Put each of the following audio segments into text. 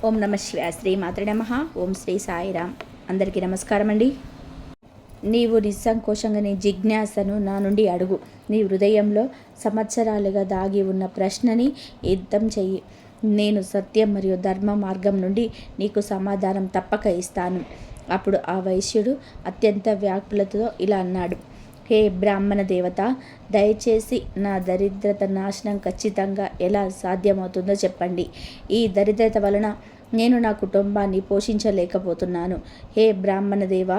ఓం నమ శివాయ. శ్రీ మాత్రే నమః. ఓం శ్రీ సాయిరామ్. అందరికీ నమస్కారం అండి. నీవు నిస్సంకోచంగా నీ జిజ్ఞాసను నా నుండి అడుగు. నీ హృదయంలో సంవత్సరాలుగా దాగి ఉన్న ప్రశ్నని యుద్ధం చెయ్యి. నేను సత్యం మరియు ధర్మ మార్గం నుండి నీకు సమాధానం తప్పక ఇస్తాను. అప్పుడు ఆ వైశ్యుడు అత్యంత వ్యాకులతతో ఇలా అన్నాడు: హే బ్రాహ్మణ దేవత, దయచేసి నా దరిద్రత నాశనం ఖచ్చితంగా ఎలా సాధ్యమవుతుందో చెప్పండి. ఈ దరిద్రత వలన నేను నా కుటుంబాన్ని పోషించలేకపోతున్నాను. హే బ్రాహ్మణ దేవ,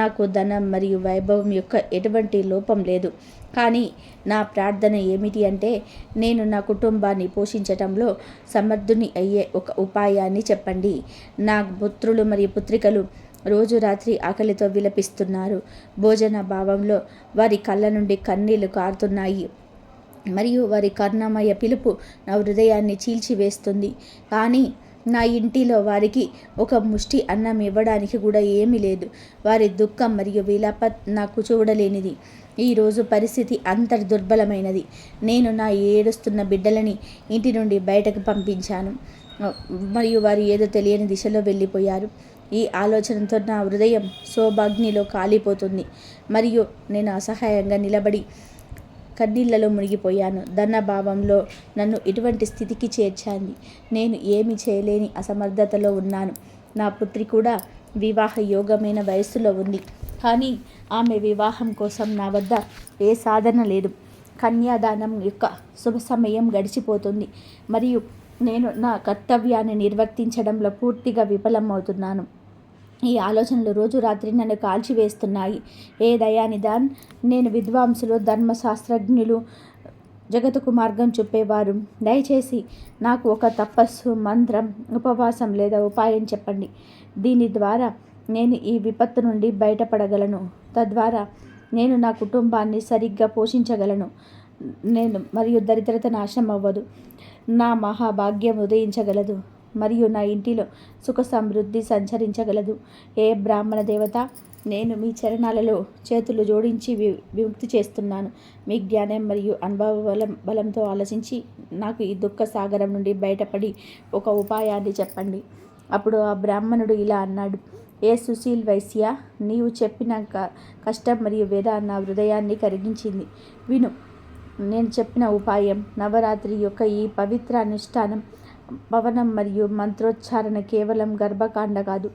నాకు ధనం మరియు వైభవం యొక్క ఎటువంటి లోపం లేదు. కానీ నా ప్రార్థన ఏమిటి అంటే, నేను నా కుటుంబాన్ని పోషించటంలో సమర్థుని అయ్యే ఒక ఉపాయాన్ని చెప్పండి. నా పుత్రులు మరియు పుత్రికలు రోజు రాత్రి ఆకలితో విలపిస్తున్నారు. భోజన భావంలో వారి కళ్ళ నుండి కన్నీళ్లు కారుతున్నాయి మరియు వారి కరుణమయ పిలుపు నా హృదయాన్ని చీల్చివేస్తుంది. కానీ నా ఇంటిలో వారికి ఒక ముష్టి అన్నం ఇవ్వడానికి కూడా ఏమీ లేదు. వారి దుఃఖం మరియు విలాప నాకు చూడలేనిది. ఈరోజు పరిస్థితి అంత దుర్బలమైనది. నేను నా ఏడుస్తున్న బిడ్డలని ఇంటి నుండి బయటకు పంపించాను మరియు వారు ఏదో తెలియని దిశలో వెళ్ళిపోయారు. ఈ ఆలోచనతో నా హృదయం శోభాగ్నిలో కాలిపోతుంది మరియు నేను అసహాయంగా నిలబడి కన్నీళ్లలో మునిగిపోయాను. ధనభావంలో నన్ను ఇటువంటి స్థితికి చేర్చాంది. నేను ఏమి చేయలేని అసమర్థతలో ఉన్నాను. నా పుత్రి కూడా వివాహ యోగమైన వయస్సులో ఉంది. కానీ ఆమె వివాహం కోసం నా వద్ద ఏ సాధన లేదు. కన్యాదానం యొక్క శుభ సమయం గడిచిపోతుంది మరియు నేను నా కర్తవ్యాన్ని నిర్వర్తించడంలో పూర్తిగా విఫలమవుతున్నాను. ఈ ఆలోచనలు రోజు రాత్రి నన్ను కాల్చివేస్తున్నాయి. ఏ దయానిదాన్, నేను విద్వాంసులు, ధర్మశాస్త్రజ్ఞులు, జగతుకు మార్గం చూపేవారు, దయచేసి నాకు ఒక తపస్సు, మంత్రం, ఉపవాసం లేదా ఉపాయం చెప్పండి. దీని ద్వారా నేను ఈ విపత్తు నుండి బయటపడగలను. తద్వారా నేను నా కుటుంబాన్ని సరిగ్గా పోషించగలను మరియు దరిద్రత నాశనం అవ్వదు. నా మహాభాగ్యం ఉదయించగలదు మరియు నా ఇంటిలో సుఖ సమృద్ధి సంచరించగలదు. ఏ బ్రాహ్మణ దేవత, నేను మీ చరణాలలో చేతులు జోడించి విముక్తి చేస్తున్నాను. మీ జ్ఞానం మరియు అనుభవ బలంతో ఆలోచించి నాకు ఈ దుఃఖ సాగరం నుండి బయటపడి ఒక ఉపాయాన్ని చెప్పండి. అప్పుడు ఆ బ్రాహ్మణుడు ఇలా అన్నాడు: ఏ సుశీల్ వైశ్య, నీవు చెప్పిన కష్టం మరియు వేద నా హృదయాన్ని కరిగించింది. విను, నేను చెప్పిన ఉపాయం. నవరాత్రి యొక్క ఈ పవిత్ర అనుష్ఠానం పవనం మరియు మంత్రోచ్చారణ కేవలం గర్భకాండ కాదు.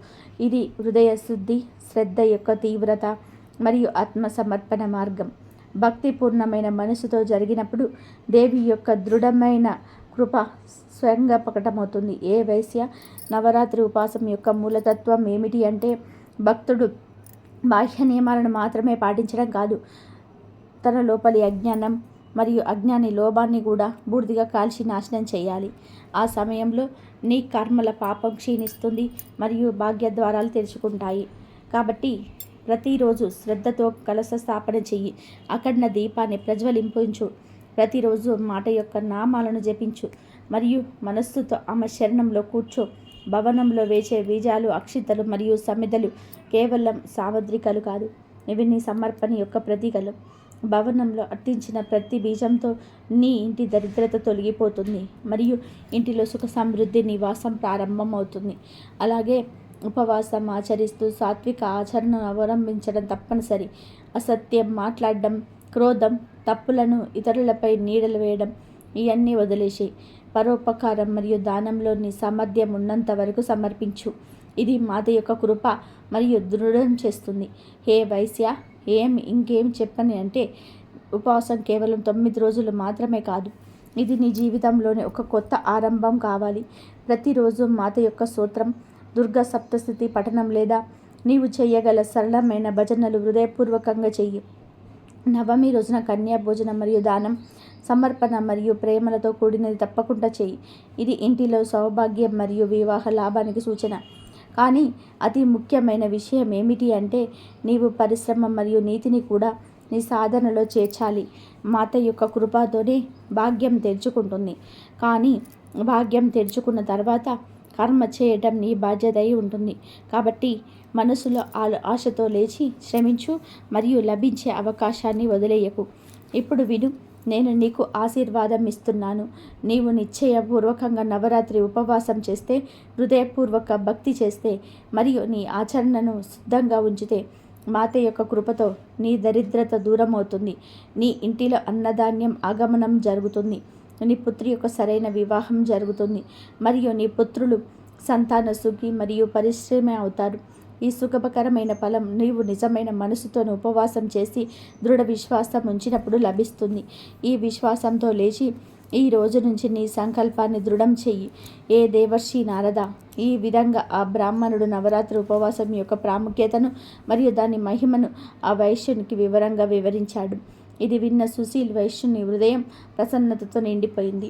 ఇది హృదయ శుద్ధి, శ్రద్ధ యొక్క తీవ్రత మరియు ఆత్మసమర్పణ మార్గం. భక్తిపూర్ణమైన మనసుతో జరిగినప్పుడు దేవి యొక్క దృఢమైన కృప స్వయంగా ప్రకటమవుతుంది. ఏ వైశ్య, నవరాత్రి ఉపాసం యొక్క మూలతత్వం ఏమిటి అంటే, భక్తుడు బాహ్య నియమాలను మాత్రమే పాటించడం కాదు, తన లోపలి అజ్ఞానం మరియు అజ్ఞాని లోభాన్ని కూడా బూర్దిగా కాల్చి నాశనం చేయాలి. ఆ సమయంలో నీ కర్మల పాపం క్షీణిస్తుంది మరియు భాగ్య ద్వారాలు తెరుచుకుంటాయి. కాబట్టి ప్రతిరోజు శ్రద్ధతో కలశ స్థాపన చెయ్యి. అఖండ దీపాన్ని ప్రజ్వలింపించు. ప్రతిరోజు మాట యొక్క నామాలను జపించు మరియు మనస్సుతో ఆమె శరణంలో కూర్చో. భవనంలో వేచే బీజాలు, అక్షితలు మరియు సమిధలు కేవలం సాముద్రికలు కాదు, ఇవి నీ సమర్పణ యొక్క ప్రతీకలు. భవనంలో అర్పించిన ప్రతి బీజంతో నీ ఇంటి దరిద్రత తొలగిపోతుంది మరియు ఇంటిలో సుఖ సమృద్ధి నివాసం ప్రారంభం అవుతుంది. అలాగే ఉపవాసం ఆచరిస్తూ సాత్విక ఆచరణను అవలంబించడం తప్పనిసరి. అసత్యం మాట్లాడడం, క్రోధం, తప్పులను ఇతరులపై నీడలు వేయడం, ఇవన్నీ వదిలేసి పరోపకారం మరియు దానంలో నీ సామర్థ్యం ఉన్నంత వరకు సమర్పించు. ఇది మాత యొక్క కృప మరియు దృఢం చేస్తుంది. హే వైశ్య, ఇంకేం చెప్పని అంటే, ఉపవాసం కేవలం 9 రోజులు మాత్రమే కాదు, ఇది నీ జీవితంలోనే ఒక కొత్త ఆరంభం కావాలి. ప్రతిరోజు మాత యొక్క స్తోత్రం, దుర్గా సప్తస్థితి పఠనం లేదా నీవు చేయగల సరళమైన భజనలు హృదయపూర్వకంగా చెయ్యి. నవమి రోజున కన్యా భోజనం మరియు దానం, సమర్పణ మరియు ప్రేమలతో కూడినది తప్పకుండా చెయ్యి. ఇది ఇంటిలో సౌభాగ్యం మరియు వివాహ లాభానికి సూచన. కానీ అతి ముఖ్యమైన విషయం ఏమిటి అంటే, నీవు పరిశ్రమ మరియు నీతిని కూడా నీ సాధనలో చేర్చాలి. మాత యొక్క కృపతోనే భాగ్యం తెరుచుకుంటుంది. కానీ భాగ్యం తెరుచుకున్న తర్వాత కర్మ చేయటం నీ బాధ్యత అయి ఉంటుంది. కాబట్టి మనసులో ఆశతో లేచి శ్రమించు మరియు లభించే అవకాశాన్ని వదిలేయకు. ఇప్పుడు విను, నేను నీకు ఆశీర్వాదం ఇస్తున్నాను. నీవు నిశ్చయపూర్వకంగా నవరాత్రి ఉపవాసం చేస్తే, హృదయపూర్వక భక్తి చేస్తే, మరియు నీ ఆచరణను శుద్ధంగా ఉంచితే, మాత యొక్క కృపతో నీ దరిద్రత దూరం అవుతుంది. నీ ఇంటిలో అన్నధాన్యం ఆగమనం జరుగుతుంది. నీ పుత్రి యొక్క సరైన వివాహం జరుగుతుంది. మరియు నీ పుత్రులు సంతాన సుఖి మరియు పరిశ్రమ అవుతారు. ఈ సుఖకరమైన ఫలం నీవు నిజమైన మనసుతో ఉపవాసం చేసి దృఢ విశ్వాసం ఉంచినప్పుడు లభిస్తుంది. ఈ విశ్వాసంతో లేచి ఈ రోజు నుంచి నీ సంకల్పాన్ని దృఢం చెయ్యి. ఏ దేవర్షి నారద, ఈ విధంగా ఆ బ్రాహ్మణుడు నవరాత్రి ఉపవాసం యొక్క ప్రాముఖ్యతను మరియు దాని మహిమను ఆ వైశ్యునికి వివరంగా వివరించాడు. ఇది విన్న సుశీల్ వైశ్యుని హృదయం ప్రసన్నతతో నిండిపోయింది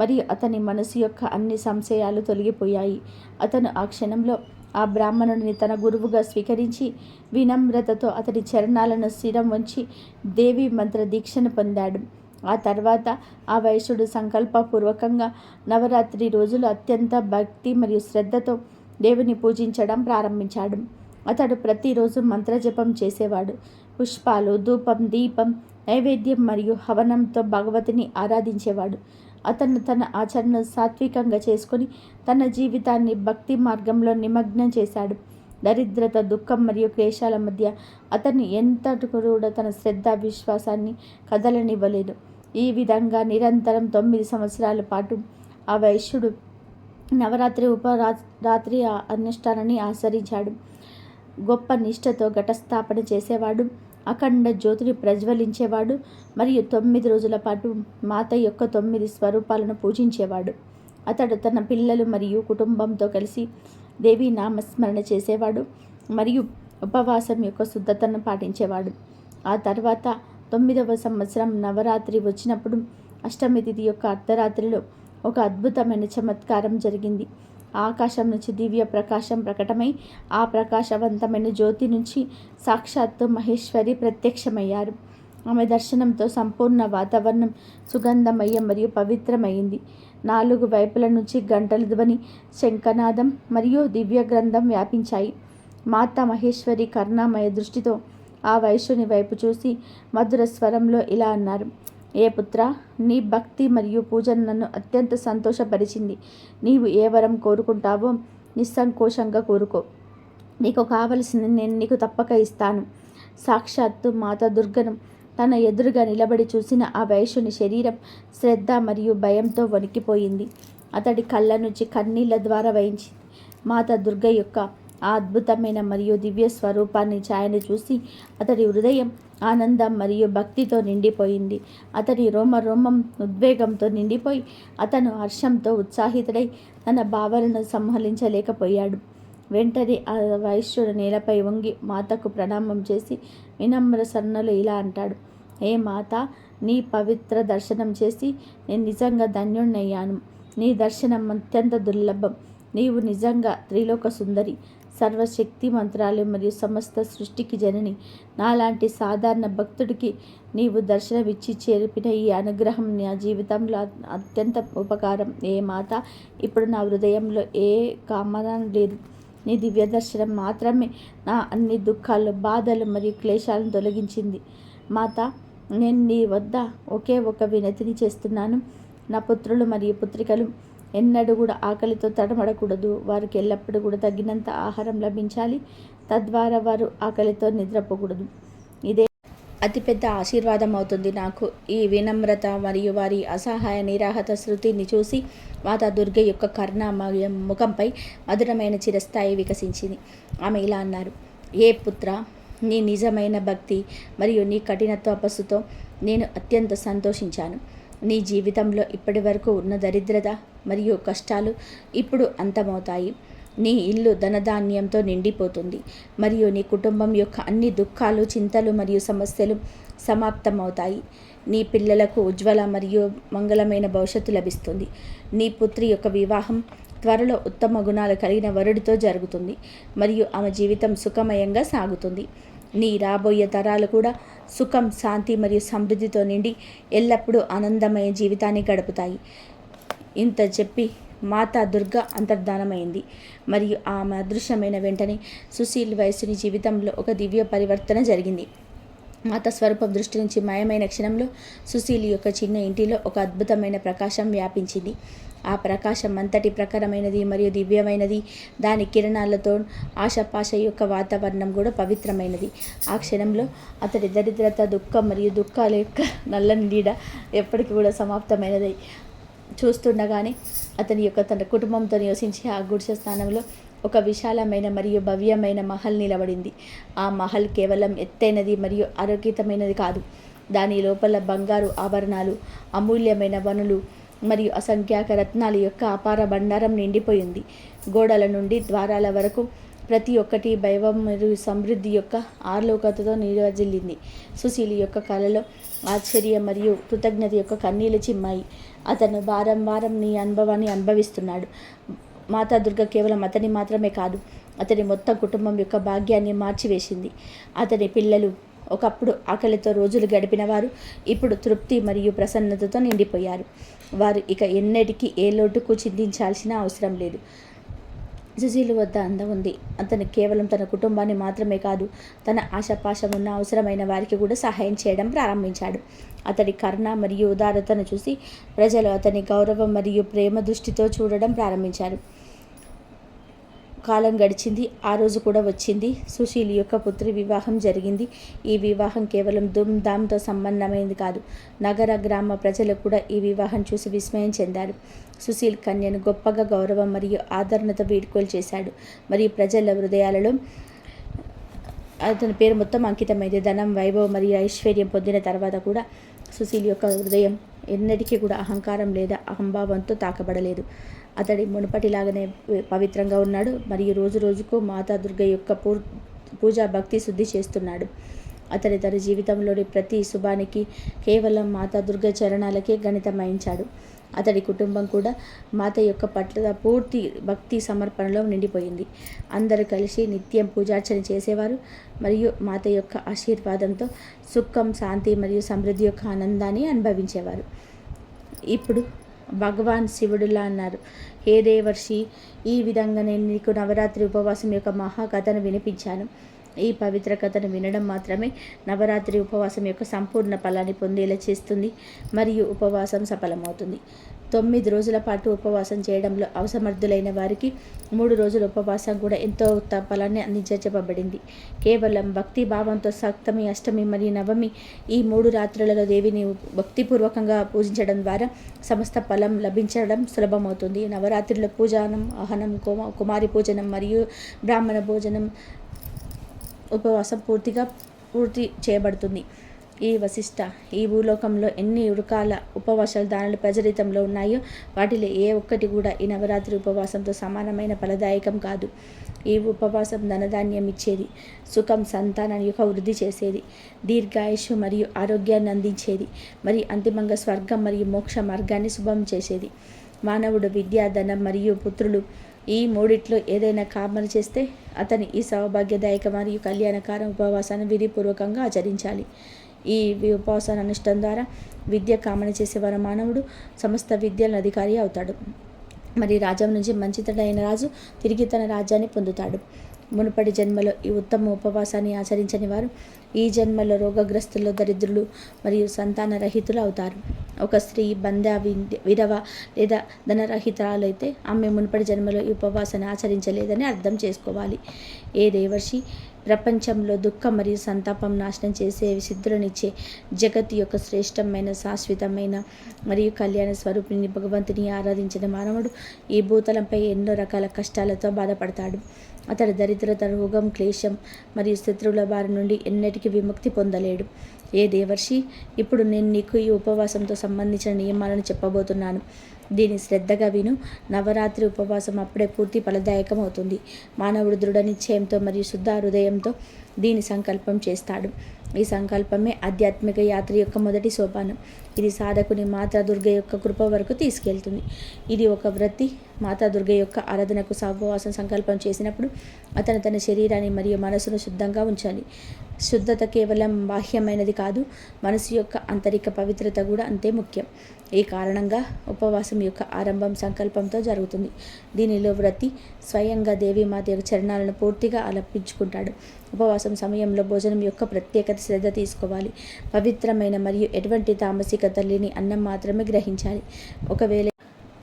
మరియు అతని మనసు యొక్క అన్ని సంశయాలు తొలగిపోయాయి. అతను ఆ క్షణంలో ఆ బ్రాహ్మణుడిని తన గురువుగా స్వీకరించి వినమ్రతతో అతడి చరణాలను శిరం వంచి దేవి మంత్ర దీక్షను పొందాడు. ఆ తర్వాత ఆ వైశ్యుడు సంకల్పపూర్వకంగా నవరాత్రి రోజులు అత్యంత భక్తి మరియు శ్రద్ధతో దేవుని పూజించడం ప్రారంభించాడు. అతడు ప్రతిరోజు మంత్రజపం చేసేవాడు. పుష్పాలు, ధూపం, దీపం, నైవేద్యం మరియు హవనంతో భగవతిని ఆరాధించేవాడు. అతను తన ఆచరణను సాత్వికంగా చేసుకొని తన జీవితాన్ని భక్తి మార్గంలో నిమగ్నం చేశాడు. దరిద్రత, దుఃఖం మరియు క్లేశాల మధ్య అతన్ని ఎంతటి కూడా తన శ్రద్ధ విశ్వాసాన్ని కదలనివ్వలేదు. ఈ విధంగా నిరంతరం 9 సంవత్సరాల పాటు ఆ వైశ్యుడు నవరాత్రి రాత్రి అనుష్ఠానాన్ని ఆచరించాడు. గొప్ప నిష్ఠతో ఘటస్థాపన చేసేవాడు. అఖండ జ్యోతిని ప్రజ్వలించేవాడు మరియు 9 రోజుల పాటు మాత యొక్క 9 స్వరూపాలను పూజించేవాడు. అతడు తన పిల్లలు మరియు కుటుంబంతో కలిసి దేవి నామస్మరణ చేసేవాడు మరియు ఉపవాసం యొక్క శుద్ధతను పాటించేవాడు. ఆ తర్వాత 9వ సంవత్సరం నవరాత్రి వచ్చినప్పుడు అష్టమి తిథి యొక్క అర్ధరాత్రిలో ఒక అద్భుతమైన చమత్కారం జరిగింది. ఆకాశం నుంచి దివ్య ప్రకాశం ప్రకటమై ఆ ప్రకాశవంతమైన జ్యోతి నుంచి సాక్షాత్తు మహేశ్వరి ప్రత్యక్షమయ్యారు. ఆమె దర్శనంతో సంపూర్ణ వాతావరణం సుగంధమయం మరియు పవిత్రమైంది. 4 వైపుల నుంచి గంటల ధ్వని, శంఖనాదం మరియు దివ్య గ్రంథం వ్యాపించాయి. మాతా మహేశ్వరి కరుణామయ దృష్టితో ఆ వైశ్యుని వైపు చూసి మధుర స్వరంలో ఇలా అన్నారు: ఏ పుత్ర, నీ భక్తి మరియు పూజన నన్ను అత్యంత సంతోషపరిచింది. నీవు ఏ వరం కోరుకుంటావో నిస్సంకోచంగా కోరుకో. నీకు కావలసింది నేను నీకు తప్పక ఇస్తాను. సాక్షాత్తు మాత దుర్గను తన ఎదురుగా నిలబడి చూసిన ఆ వైశ్యుని శరీరం శ్రద్ధ మరియు భయంతో వణికిపోయింది. అతడి కళ్ళ నుంచి కన్నీళ్ల ద్వారా వహించింది. మాత దుర్గ యొక్క ఆ అద్భుతమైన మరియు దివ్య స్వరూపాన్ని ఛాయను చూసి అతడి హృదయం ఆనందం మరియు భక్తితో నిండిపోయింది. అతని రోమం ఉద్వేగంతో నిండిపోయి అతను హర్షంతో ఉత్సాహితుడై తన భావనను సంహరించలేకపోయాడు. వెంటనే ఆ వైశ్యుడు నేలపై వంగి మాతకు ప్రణామం చేసి వినమ్ర సన్నలు ఇలా అంటాడు: ఏ మాత, నీ పవిత్ర దర్శనం చేసి నేను నిజంగా ధన్యుణ్ణయ్యాను. నీ దర్శనం అత్యంత దుర్లభం. నీవు నిజంగా త్రిలోక సుందరి, సర్వశక్తి మంత్రాలు మరియు సమస్త సృష్టికి జనని. నాలాంటి సాధారణ భక్తుడికి నీవు దర్శనమిచ్చి చేరిపిన ఈ అనుగ్రహం నా జీవితంలో అత్యంత ఉపకారం. ఏ మాత, ఇప్పుడు నా హృదయంలో ఏ కామన లేదు. నీ దివ్య దర్శనం మాత్రమే నా అన్ని దుఃఖాలు, బాధలు మరియు క్లేశాలను తొలగించింది. మాత, నేను నీ వద్ద ఒకే ఒక వినతిని చేస్తున్నాను. నా పుత్రులు మరియు పుత్రికలు ఎన్నడూ కూడా ఆకలితో తడబడకూడదు. వారికి ఎల్లప్పుడూ కూడా తగినంత ఆహారం లభించాలి. తద్వారా వారు ఆకలితో నిద్రపోకూడదు. ఇదే అతిపెద్ద ఆశీర్వాదం అవుతుంది నాకు. ఈ వినమ్రత మరియు వారి అసహాయ నిరాహత శృతిని చూసి మాతా దుర్గ యొక్క కరుణామయ ముఖంపై మధురమైన చిరస్థాయి వికసించింది. ఆమె ఇలా అన్నారు: ఏ పుత్ర, నీ నిజమైన భక్తి మరియు నీ కఠిన తపస్సుతో నేను అత్యంత సంతోషించాను. నీ జీవితంలో ఇప్పటి వరకు ఉన్న దరిద్రత మరియు కష్టాలు ఇప్పుడు అంతమవుతాయి. నీ ఇల్లు ధనధాన్యంతో నిండిపోతుంది మరియు నీ కుటుంబం యొక్క అన్ని దుఃఖాలు, చింతలు మరియు సమస్యలు సమాప్తమవుతాయి. నీ పిల్లలకు ఉజ్వల మరియు మంగళమైన భవిష్యత్తు లభిస్తుంది. నీ పుత్రి యొక్క వివాహం త్వరలో ఉత్తమ గుణాలు కలిగిన వరుడితో జరుగుతుంది మరియు ఆమె జీవితం సుఖమయంగా సాగుతుంది. నీ రాబోయే తరాలు కూడా సుఖం, శాంతి మరియు సమృద్ధితో నిండి ఎల్లప్పుడూ ఆనందమయ జీవితాన్ని గడుపుతాయి. ఇంత చెప్పి మాతా దుర్గ అంతర్ధానమైంది మరియు ఆమె అదృశ్యమైన వెంటనే సుశీల్ వైశ్యుని జీవితంలో ఒక దివ్య పరివర్తన జరిగింది. మాత స్వరూపం దృష్టి నుంచి మాయమైన క్షణంలో సుశీలి యొక్క చిన్న ఇంటిలో ఒక అద్భుతమైన ప్రకాశం వ్యాపించింది. ఆ ప్రకాశం అంతటి ప్రఖరమైనది మరియు దివ్యమైనది. దాని కిరణాలతో ఆశపాశ యొక్క వాతావరణం కూడా పవిత్రమైనది. ఆ క్షణంలో అతడి దరిద్రత, దుఃఖం మరియు దుఃఖాల యొక్క నల్లని నీడ ఎప్పటికీ కూడా సమాప్తమైనది. చూస్తుండగానే తన కుటుంబంతో నివసించే ఆ గుడిసె స్థానంలో ఒక విశాలమైన మరియు భవ్యమైన మహల్ నిలబడింది. ఆ మహల్ కేవలం ఎత్తైనది మరియు ఆరోగ్యతమైనది కాదు. దాని లోపల బంగారు ఆభరణాలు, అమూల్యమైన వనులు మరియు అసంఖ్యాక రత్నాల యొక్క అపార బండారం నిండిపోయింది. గోడల నుండి ద్వారాల వరకు ప్రతి ఒక్కటి వైభవం మరియు సమృద్ధి యొక్క ఆర్లోకతతో నిరజిల్లింది. సుశీలి యొక్క కళలో ఆశ్చర్యం మరియు కృతజ్ఞత యొక్క కన్నీళ్లు చిమ్మాయి. అతను వారం నీ అనుభవాన్ని అనుభవిస్తున్నాడు. మాతా దుర్గ కేవలం అతని మాత్రమే కాదు, అతని మొత్తం కుటుంబం యొక్క భాగ్యాన్ని మార్చివేసింది. అతని పిల్లలు ఒకప్పుడు ఆకలితో రోజులు గడిపిన వారు ఇప్పుడు తృప్తి మరియు ప్రసన్నతతో నిండిపోయారు. వారు ఇక ఎన్నటికీ ఏ లోటుకు చింతించాల్సిన అవసరం లేదు. సుశీలు వద్ద అందం ఉంది. అతను కేవలం తన కుటుంబాన్ని మాత్రమే కాదు, తన ఆశపాశం ఉన్న అవసరమైన వారికి కూడా సహాయం చేయడం ప్రారంభించాడు. అతడి కరుణ మరియు ఉదారతను చూసి ప్రజలు అతని గౌరవం మరియు ప్రేమ దృష్టితో చూడడం ప్రారంభించారు. కాలం గడిచింది. ఆ రోజు కూడా వచ్చింది. సుశీల్ యొక్క పుత్రి వివాహం జరిగింది. ఈ వివాహం కేవలం ధూమ్ధామ్తో సంబంధమైంది కాదు. నగర గ్రామ ప్రజలు కూడా ఈ వివాహం చూసి విస్మయం చెందారు. సుశీల్ కన్యను గొప్పగా గౌరవం మరియు ఆదరణతో వీడ్కోలు చేశాడు మరియు ప్రజల హృదయాలలో అతని పేరు మొత్తం అంకితమైంది. ధనం, వైభవం మరియు ఐశ్వర్యం పొందిన తర్వాత కూడా సుశీల్ యొక్క హృదయం ఎన్నటికీ కూడా అహంకారం లేదా అహంభావంతో తాకబడలేదు. అతడి మునుపటిలాగానే పవిత్రంగా ఉన్నాడు మరియు రోజు రోజుకు మాతా దుర్గ యొక్క పూజా భక్తి శుద్ధి చేస్తున్నాడు. అతడి తన జీవితంలోని ప్రతి శుభానికి కేవలం మాతా దుర్గ చరణాలకే గణితమాయించాడు. అతడి కుటుంబం కూడా మాత యొక్క పట్ల పూర్తి భక్తి సమర్పణలో నిండిపోయింది. అందరూ కలిసి నిత్యం పూజార్చన చేసేవారు మరియు మాత యొక్క ఆశీర్వాదంతో సుఖం, శాంతి మరియు సమృద్ధి యొక్క ఆనందాన్ని అనుభవించేవారు. ఇప్పుడు భగవాన్ శివుడులా అన్నారు, హే దేవర్షి, ఈ విధంగా నేను నీకు నవరాత్రి ఉపవాసం యొక్క మహాకథను వినిపించాను. ఈ పవిత్ర కథను వినడం మాత్రమే నవరాత్రి ఉపవాసం యొక్క సంపూర్ణ ఫలాన్ని పొందేలా చేస్తుంది మరియు ఉపవాసం సఫలమవుతుంది. 9 రోజుల పాటు ఉపవాసం చేయడంలో అసమర్థులైన వారికి 3 రోజుల ఉపవాసం కూడా ఎంతో ఉత్తమ ఫలాన్ని అందించబడింది. కేవలం భక్తి భావంతో సప్తమి, అష్టమి మరియు నవమి ఈ 3 రాత్రులలో దేవిని భక్తిపూర్వకంగా పూజించడం ద్వారా సమస్త ఫలం లభించడం సులభమవుతుంది. నవరాత్రిలో పూజనం, ఆహనం, కుమారి పూజనం మరియు బ్రాహ్మణ భోజనం ఉపవాసం పూర్తి చేయబడుతుంది. ఈ భూలోకంలో ఎన్ని రకాల ఉపవాసాల దానాలు ప్రచలితంలో ఉన్నాయో వాటిలో ఏ ఒక్కటి కూడా ఈ నవరాత్రి ఉపవాసంతో సమానమైన ఫలదాయకం కాదు. ఈ ఉపవాసం ధనధాన్యం ఇచ్చేది, సుఖం, సంతానం యొక్క వృద్ధి చేసేది, దీర్ఘాయుషు మరియు ఆరోగ్యాన్ని అందించేది మరియు అంతిమంగా స్వర్గం మరియు మోక్ష మార్గాన్ని శుభం చేసేది. మానవుడు విద్య, ధనం మరియు పుత్రులు ఈ 3 ఏదైనా కామన చేస్తే అతని ఈ సౌభాగ్యదాయక మరియు కళ్యాణకార ఉపవాసాన్ని విధిపూర్వకంగా ఆచరించాలి. ఈ ఉపవాసాన్ని అనుష్ఠానం ద్వారా విద్య కామన చేసేవారు మానవుడు సమస్త విద్యల అధికారి అవుతాడు. మరి రాజ్యం నుంచి మంచితడైన రాజు తిరిగి తన రాజ్యాన్ని పొందుతాడు. మునుపటి జన్మలో ఈ ఉత్తమ ఉపవాసాన్ని ఆచరించని వారు ఈ జన్మలో రోగగ్రస్తులు, దరిద్రులు మరియు సంతానరహితులు అవుతారు. ఒక స్త్రీ బంధ, విధవ లేదా ధనరహితురాలైతే ఆమె మునుపటి జన్మలో ఈ ఉపవాసాన్ని ఆచరించలేదని అర్థం చేసుకోవాలి. ఏ దేవర్షి ప్రపంచంలో దుఃఖం మరియు సంతాపం నాశనం చేసే సిద్ధులనిచ్చే జగత్తు యొక్క శ్రేష్టమైన, శాశ్వతమైన మరియు కళ్యాణ స్వరూపిణి భగవంతుని ఆరాధించిన మానవుడు ఈ భూతలంపై ఎన్నో రకాల కష్టాలతో బాధపడతాడు. అతడు దరిద్రత, రోగం, క్లేశం మరియు శత్రువుల బారి నుండి ఎన్నటికీ విముక్తి పొందలేడు. ఏ దేవర్షి, ఇప్పుడు నేను నీకు ఈ ఉపవాసంతో సంబంధించిన నియమాలను చెప్పబోతున్నాను. దీన్ని శ్రద్ధగా విను. నవరాత్రి ఉపవాసం అప్పుడే పూర్తి ఫలదాయకం అవుతుంది. మానవుడు దృఢ నిశ్చయంతో మరియు శుద్ధ హృదయంతో దీని సంకల్పం చేస్తాడు. ఈ సంకల్పమే ఆధ్యాత్మిక యాత్ర యొక్క మొదటి సోపానం. ఇది సాధకుని మాతా దుర్గ యొక్క కృప వరకు తీసుకెళ్తుంది. ఇది ఒక వ్రతి మాతా దుర్గ యొక్క ఆరాధనకు ఉపవాసం సంకల్పం చేసినప్పుడు అతను తన శరీరాన్ని మరియు మనసును శుద్ధంగా ఉంచాలి. శుద్ధత కేవలం బాహ్యమైనది కాదు, మనసు యొక్క ఆంతరిక పవిత్రత కూడా అంతే ముఖ్యం. ఈ కారణంగా ఉపవాసం యొక్క ఆరంభం సంకల్పంతో జరుగుతుంది. దీనిలో వ్రతి స్వయంగా దేవీమాత యొక్క చరణాలను పూర్తిగా అలపించుకుంటాడు. ఉపవాసం సమయంలో భోజనం యొక్క ప్రత్యేకత శ్రద్ధ తీసుకోవాలి. పవిత్రమైన మరియు ఎటువంటి తామసికత లేని అన్నం మాత్రమే గ్రహించాలి.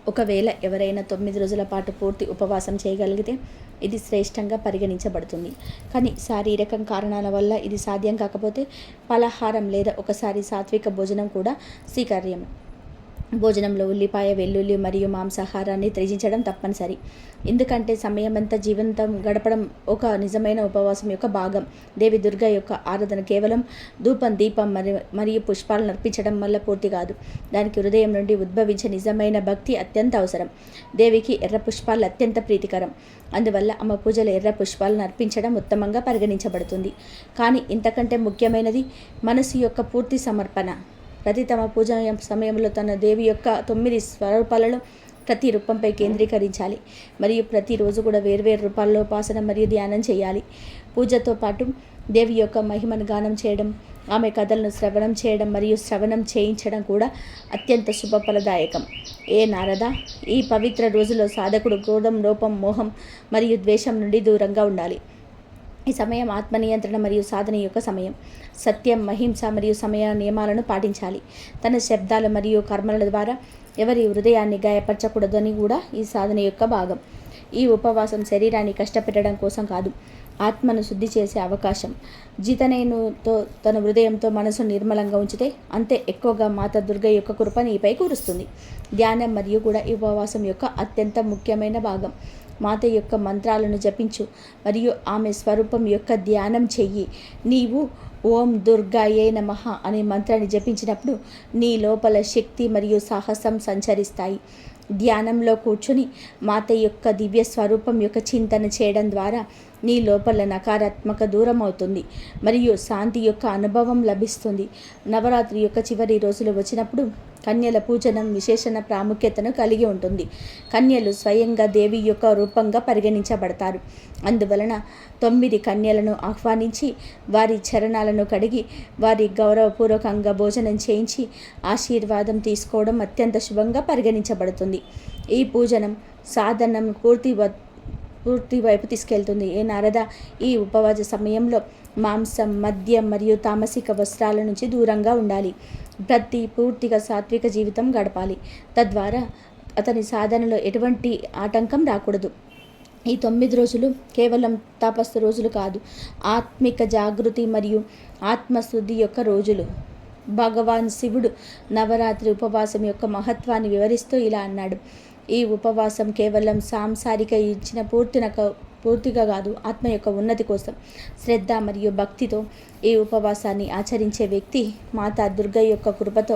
ఒకవేళ ఎవరైనా 9 రోజుల పాటు పూర్తి ఉపవాసం చేయగలిగితే ఇది శ్రేష్టంగా పరిగణించబడుతుంది. కానీ శారీరక కారణాల వల్ల ఇది సాధ్యం కాకపోతే ఫలాహారం లేదా ఒకసారి సాత్విక భోజనం కూడా స్వీకార్యం. భోజనంలో ఉల్లిపాయ, వెల్లుల్లి మరియు మాంసాహారాన్ని త్యజించడం తప్పనిసరి. ఎందుకంటే సమయమంతా జీవంతం గడపడం ఒక నిజమైన ఉపవాసం యొక్క భాగం. దేవి దుర్గా యొక్క ఆరాధన కేవలం ధూపం, దీపం మరియు పుష్పాలను అర్పించడం వల్ల పూర్తి కాదు. దానికి హృదయం నుండి ఉద్భవించే నిజమైన భక్తి అత్యంత అవసరం. దేవికి ఎర్ర పుష్పాలు అత్యంత ప్రీతికరం. అందువల్ల అమ్మ పూజలు ఎర్ర పుష్పాలను అర్పించడం ఉత్తమంగా పరిగణించబడుతుంది. కానీ ఇంతకంటే ముఖ్యమైనది మనసు యొక్క పూర్తి సమర్పణ. ప్రతి తమ పూజ సమయంలో తన దేవి యొక్క 9 స్వరూపాలలో ప్రతి రూపంపై కేంద్రీకరించాలి మరియు ప్రతిరోజు కూడా వేర్వేరు రూపాల్లో ఉపాసన మరియు ధ్యానం చేయాలి. పూజతో పాటు దేవి యొక్క మహిమను గానం చేయడం, ఆమె కథలను శ్రవణం చేయడం మరియు శ్రవణం చేయించడం కూడా అత్యంత శుభఫలదాయకం. ఏ నారద, ఈ పవిత్ర రోజులో సాధకుడు క్రోధం, లోపం, మోహం మరియు ద్వేషం నుండి దూరంగా ఉండాలి. ఈ సమయం ఆత్మనియంత్రణ మరియు సాధన యొక్క సమయం. సత్యం, అహింస మరియు సమయ నియమాలను పాటించాలి. తన శబ్దాలు మరియు కర్మల ద్వారా ఎవరి హృదయాన్ని గాయపరచకూడదు అని కూడా ఈ సాధన యొక్క భాగం. ఈ ఉపవాసం శరీరాన్ని కష్టపెట్టడం కోసం కాదు, ఆత్మను శుద్ధి చేసే అవకాశం. జితనేనుతో తన హృదయంతో మనసు నిర్మలంగా ఉంచితే అంతే ఎక్కువగా మాత దుర్గ యొక్క కృప నీపై కురుస్తుంది. ధ్యానం మరియు కూడా ఈ ఉపవాసం యొక్క అత్యంత ముఖ్యమైన భాగం. మాత యొక్క మంత్రాలను జపించు మరియు ఆమె స్వరూపం యొక్క ధ్యానం చెయ్యి. నీవు ఓం దుర్గాయే నమః అనే మంత్రాన్ని జపించినప్పుడు నీ లోపల శక్తి మరియు సాహసం సంచరిస్తాయి. ధ్యానంలో కూర్చుని మాత యొక్క దివ్య స్వరూపం యొక్క చింతన చేయడం ద్వారా నీ లోపల నకారాత్మక దూరం అవుతుంది మరియు శాంతి యొక్క అనుభవం లభిస్తుంది. నవరాత్రి యొక్క చివరి రోజులు వచ్చినప్పుడు కన్యల పూజనం విశేషణ ప్రాముఖ్యతను కలిగి ఉంటుంది. కన్యలు స్వయంగా దేవి యొక్క రూపంగా పరిగణించబడతారు. అందువలన 9 కన్యలను ఆహ్వానించి వారి చరణాలను కడిగి వారి గౌరవపూర్వకంగా భోజనం చేయించి ఆశీర్వాదం తీసుకోవడం అత్యంత శుభంగా పరిగణించబడుతుంది. ఈ పూజనం సాధనం పూర్తి వైపు తీసుకెళ్తుంది. ఏ నారద, ఈ ఉపవాస సమయంలో మాంసం, మద్యం మరియు తామసిక వస్త్రాల నుంచి దూరంగా ఉండాలి. పూర్తిగా సాత్విక జీవితం గడపాలి. తద్వారా అతని సాధనలో ఎటువంటి ఆటంకం రాకూడదు. ఈ 9 రోజులు కేవలం తపస్సు రోజులు కాదు, ఆత్మిక జాగృతి మరియు ఆత్మశుద్ధి యొక్క రోజులు. భగవాన్ శివుడు నవరాత్రి ఉపవాసం యొక్క మహత్వాన్ని వివరిస్తూ ఇలా అన్నాడు: ఈ ఉపవాసం కేవలం సాంసారిక ఇచ్చిన పూర్తిగా కాదు, ఆత్మ యొక్క ఉన్నతి కోసం. శ్రద్ధ మరియు భక్తితో ఈ ఉపవాసాన్ని ఆచరించే వ్యక్తి మాతా దుర్గ యొక్క కృపతో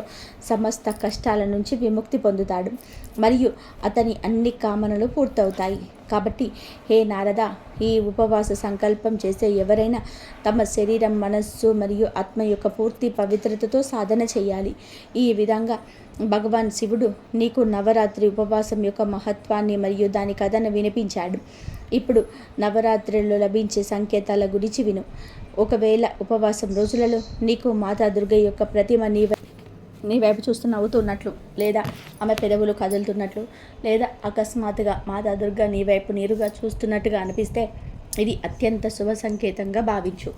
సమస్త కష్టాల నుంచి విముక్తి పొందుతాడు మరియు అతని అన్ని కామనలు పూర్తవుతాయి. కాబట్టి హే నారద, ఈ ఉపవాస సంకల్పం చేసే ఎవరైనా తమ శరీరం, మనస్సు మరియు ఆత్మ యొక్క పూర్తి పవిత్రతతో సాధన చేయాలి. ఈ విధంగా భగవాన్ శివుడు నీకు నవరాత్రి ఉపవాసం యొక్క మహత్వాన్ని మరియు దాని కథను వినిపించాడు. ఇప్పుడు నవరాత్రిలో లభించే సంకేతాల గురించి విను. ఒకవేళ ఉపవాసం రోజులలో నీకు మాతా దుర్గ యొక్క ప్రతిమ నీ వైపు చూస్తూ నవ్వుతున్నట్లు, లేదా ఆమె పెదవులు కదులుతున్నట్లు, లేదా అకస్మాత్తుగా మాతా దుర్గ నీ వైపు నేరుగా చూస్తున్నట్టుగా అనిపిస్తే ఇది అత్యంత శుభ సంకేతంగా భావించు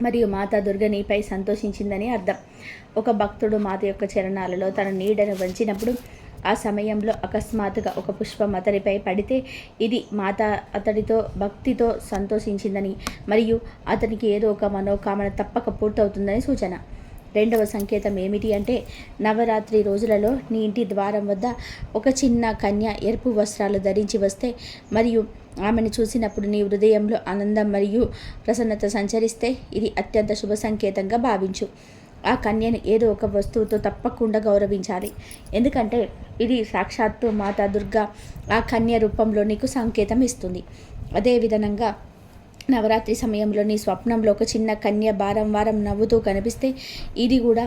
మరియు మాతా దుర్గ నీపై సంతోషించిందని అర్థం. ఒక భక్తుడు మాత యొక్క చరణాలలో తన నీడను వంచినప్పుడు ఆ సమయంలో అకస్మాత్తుగా ఒక పుష్పం అతడిపై పడితే ఇది మాత అతడితో భక్తితో సంతోషించిందని మరియు అతనికి ఏదో ఒక మనోకామన తప్పక పూర్తవుతుందని సూచన. రెండవ సంకేతం ఏమిటి అంటే, నవరాత్రి రోజులలో నీ ఇంటి ద్వారం వద్ద ఒక చిన్న కన్య ఎరుపు వస్త్రాలు ధరించి వస్తే మరియు ఆమెను చూసినప్పుడు నీ హృదయంలో ఆనందం మరియు ప్రసన్నత సంచరిస్తే ఇది అత్యంత శుభ సంకేతంగా భావించు. ఆ కన్యను ఏదో ఒక వస్తువుతో తప్పకుండా గౌరవించాలి, ఎందుకంటే ఇది సాక్షాత్తు మాతా దుర్గా ఆ కన్య రూపంలో నీకు సంకేతం ఇస్తుంది. అదేవిధంగా నవరాత్రి సమయంలో నీ స్వప్నంలో ఒక చిన్న కన్య వారం నవ్వుతూ కనిపిస్తే ఇది కూడా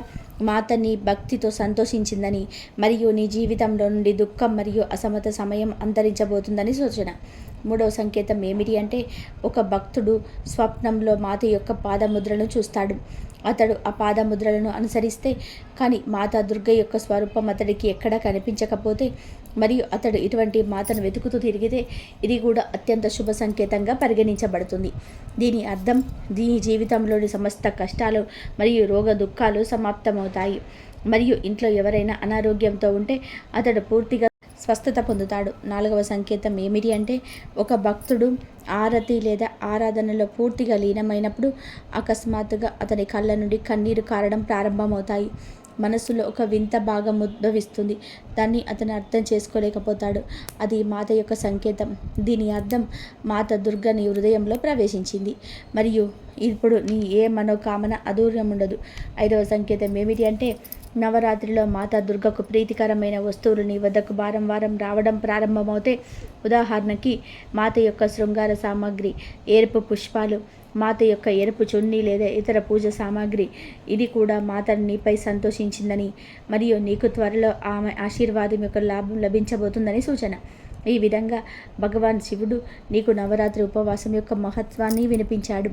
మాత నీ భక్తితో సంతోషించిందని మరియు నీ జీవితంలో నుండి దుఃఖం మరియు అసమత సమయం అంతరించబోతుందని సూచన. మూడవ సంకేతం ఏమిటి అంటే ఒక భక్తుడు స్వప్నంలో మాత యొక్క పాదముద్రలను చూస్తాడు. అతడు ఆ పాదముద్రలను అనుసరిస్తే కానీ మాతా దుర్గ యొక్క స్వరూపం అతడికి ఎక్కడా కనిపించకపోతే మరియు అతడు ఇటువంటి మాతను వెతుకుతూ తిరిగితే ఇది కూడా అత్యంత శుభ సంకేతంగా పరిగణించబడుతుంది. దీని అర్థం దీని జీవితంలోని సమస్త కష్టాలు మరియు రోగ దుఃఖాలు సమాప్తమవుతాయి మరియు ఇంట్లో ఎవరైనా అనారోగ్యంతో ఉంటే అతడు పూర్తిగా స్వస్థత పొందుతాడు. నాలుగవ సంకేతం ఏమిటి అంటే ఒక భక్తుడు ఆరతి లేదా ఆరాధనలో పూర్తిగా లీనమైనప్పుడు అకస్మాత్తుగా అతని కళ్ళ నుండి కన్నీరు కారడం ప్రారంభమవుతాయి. మనసులో ఒక వింత భాగం ఉద్భవిస్తుంది. దాన్ని అతను అర్థం చేసుకోలేకపోతాడు. అది మాత యొక్క సంకేతం. దీని అర్థం మాత దుర్గ నీ హృదయంలో ప్రవేశించింది మరియు ఇప్పుడు నీ ఏ మనోకామన అదూర్యం ఉండదు. ఐదవ సంకేతం ఏమిటి అంటే నవరాత్రిలో మాతా దుర్గకు ప్రీతికరమైన వస్తువులు నీ వద్దకు వారం వారం రావడం ప్రారంభమవుతే, ఉదాహరణకి మాత యొక్క శృంగార సామాగ్రి, ఎరుపు పుష్పాలు, మాత యొక్క ఎరుపు చున్నీ లేదా ఇతర పూజ సామాగ్రి, ఇది కూడా మాత నీపై సంతోషించిందని మరియు నీకు త్వరలో ఆమె ఆశీర్వాదం యొక్క లాభం లభించబోతుందని సూచన. ఈ విధంగా భగవాన్ శివుడు నీకు నవరాత్రి ఉపవాసం యొక్క మహత్వాన్ని వినిపించాడు.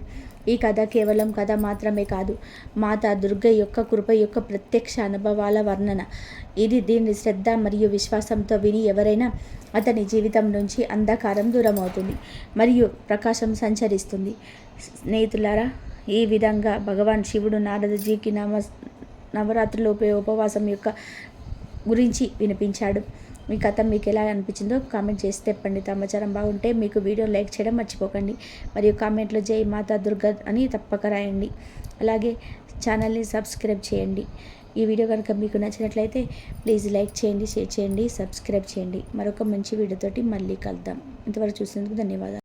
ఈ కథ కేవలం కథ మాత్రమే కాదు, మాతా దుర్గ యొక్క కృప యొక్క ప్రత్యక్ష అనుభవాల వర్ణన. దీన్ని శ్రద్ధ మరియు విశ్వాసంతో విని ఎవరైనా అతని జీవితం నుంచి అంధకారం దూరమవుతుంది మరియు ప్రకాశం సంచరిస్తుంది. స్నేహితులారా, ఈ విధంగా భగవాన్ శివుడు నారదజీకి నవరాత్రుల ఉపవాసం యొక్క గురించి వినిపించాడు. మీ కథ మీకు ఎలా అనిపించిందో కామెంట్ చేసి చెప్పండి. సమాచారం బాగుంటే మీకు వీడియో లైక్ చేయడం మర్చిపోకండి మరియు కామెంట్లో జై మాతా దుర్గా అని తప్పక రాయండి. అలాగే ఛానల్ని సబ్స్క్రైబ్ చేయండి. ఈ వీడియో కనుక మీకు నచ్చినట్లయితే ప్లీజ్ లైక్ చేయండి, షేర్ చేయండి, సబ్స్క్రైబ్ చేయండి. మరొక మంచి వీడియోతోటి మళ్ళీ కలుద్దాం. ఇంతవరకు చూసినందుకు ధన్యవాదాలు.